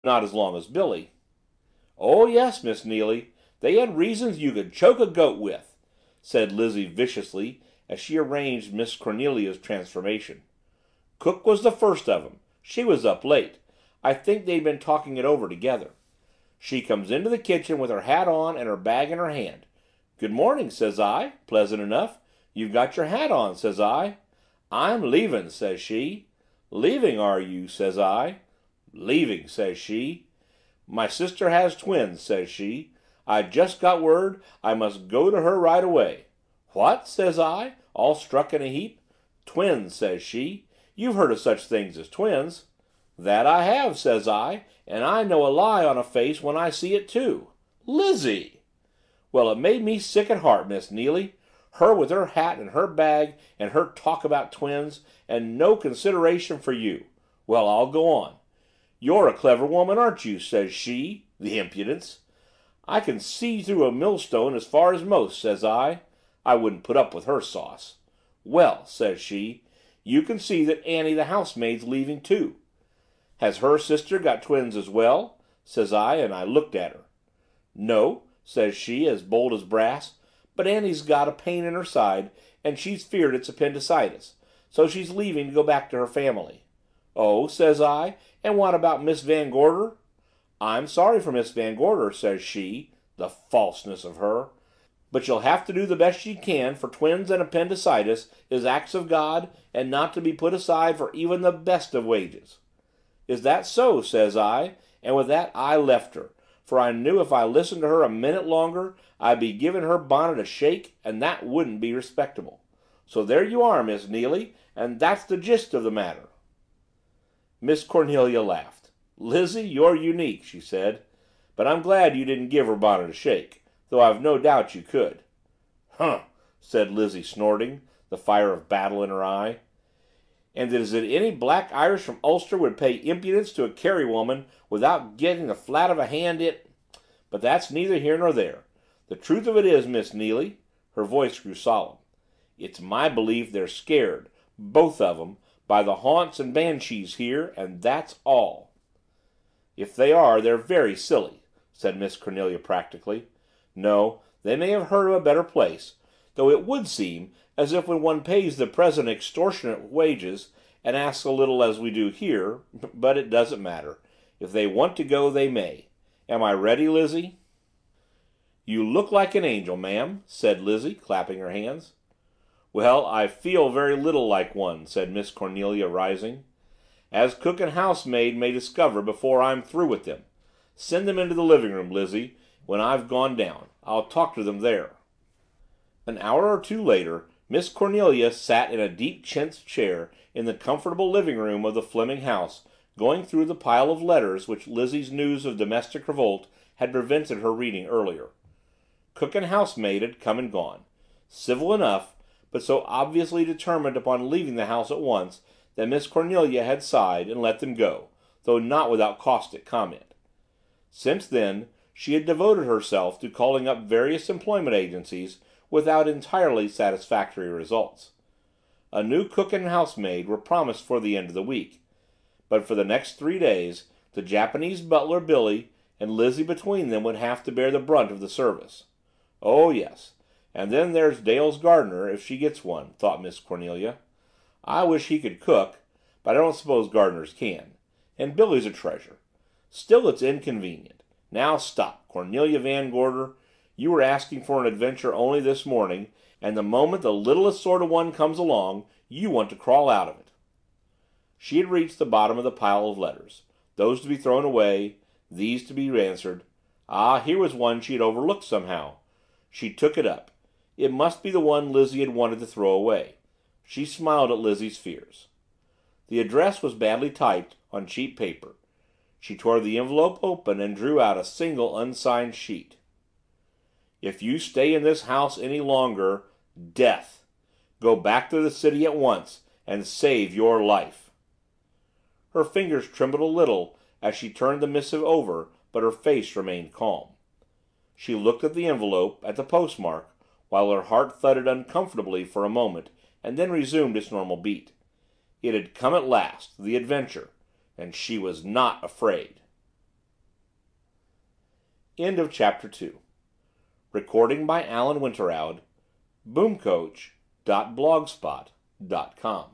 Not as long as Billy. Oh, yes, Miss Neily, they had reasons you could choke a goat with, said Lizzie viciously as she arranged Miss Cornelia's transformation. Cook was the first of 'em. She was up late. I think they'd been talking it over together. She comes into the kitchen with her hat on and her bag in her hand. 'Good morning,' says I, pleasant enough. 'You've got your hat on,' says I. 'I'm leaving,' says she. 'Leaving, are you?' says I. 'Leaving,' says she. 'My sister has twins,' says she. 'I just got word I must go to her right away.' 'What?' says I, all struck in a heap. 'Twins,' says she. 'You've heard of such things as twins.' 'That I have,' says I, 'and I know a lie on a face when I see it too.' 'Lizzie!' Well, it made me sick at heart, Miss Neily. Her with her hat and her bag and her talk about twins, and no consideration for you. Well, I'll go on. 'You're a clever woman, aren't you?' says she. The impudence! 'I can see through a millstone as far as most,' says I. I wouldn't put up with her sauce. 'Well,' says she, 'you can see that Annie the housemaid's leaving too.' 'Has her sister got twins as well?' says I, and I looked at her. 'No,' says she, as bold as brass, 'but Annie's got a pain in her side, and she's feared it's appendicitis, so she's leaving to go back to her family.' 'Oh,' says I, 'and what about Miss Van Gorder?' 'I'm sorry for Miss Van Gorder,' says she, the falseness of her, 'but you'll have to do the best you can, for twins and appendicitis is acts of God, and not to be put aside for even the best of wages.' 'Is that so?' says I, and with that I left her, for I knew if I listened to her a minute longer I'd be giving her bonnet a shake, and that wouldn't be respectable. So there you are, Miss Neily, and that's the gist of the matter." Miss Cornelia laughed. "Lizzie, you're unique," she said, "but I'm glad you didn't give her bonnet a shake, though I've no doubt you could." "Humph!" said Lizzie, snorting, the fire of battle in her eye. "And is it any black Irish from Ulster would pay impudence to a Kerry woman without getting the flat of a hand but that's neither here nor there. The truth of it is, Miss Neily," her voice grew solemn, "it's my belief they're scared, both of 'em, by the haunts and banshees here, and that's all." "If they are, they're very silly," said Miss Cornelia practically. "No, they may have heard of a better place, though it would seem as if when one pays the president extortionate wages and asks a little as we do here, but it doesn't matter. If they want to go, they may. Am I ready, Lizzie?" "You look like an angel, ma'am," said Lizzie, clapping her hands. "Well, I feel very little like one," said Miss Cornelia, rising. "As cook and housemaid may discover before I'm through with them. Send them into the living room, Lizzie, when I've gone down. I'll talk to them there." An hour or two later Miss Cornelia sat in a deep chintz chair in the comfortable living room of the Fleming house, going through the pile of letters which Lizzie's news of domestic revolt had prevented her reading earlier. Cook and housemaid had come and gone, civil enough, but so obviously determined upon leaving the house at once that Miss Cornelia had sighed and let them go, though not without caustic comment. Since then she had devoted herself to calling up various employment agencies without entirely satisfactory results. A new cook and housemaid were promised for the end of the week, but for the next 3 days the Japanese butler Billy and Lizzie between them would have to bear the brunt of the service. Oh yes, and then there's Dale's gardener, if she gets one, thought Miss Cornelia. I wish he could cook, but I don't suppose gardeners can. And Billy's a treasure. Still, it's inconvenient. Now stop, Cornelia Van Gorder. You were asking for an adventure only this morning, and the moment the littlest sort of one comes along, you want to crawl out of it. She had reached the bottom of the pile of letters, those to be thrown away, these to be answered. Ah, here was one she had overlooked somehow. She took it up. It must be the one Lizzie had wanted to throw away. She smiled at Lizzie's fears. The address was badly typed on cheap paper. She tore the envelope open and drew out a single unsigned sheet. "If you stay in this house any longer, death. Go back to the city at once and save your life." Her fingers trembled a little as she turned the missive over, but her face remained calm. She looked at the envelope, at the postmark, while her heart thudded uncomfortably for a moment and then resumed its normal beat. It had come at last, the adventure, and she was not afraid. End of Chapter 2. Recording by Alan Winterowd. Boomcoach.blogspot.com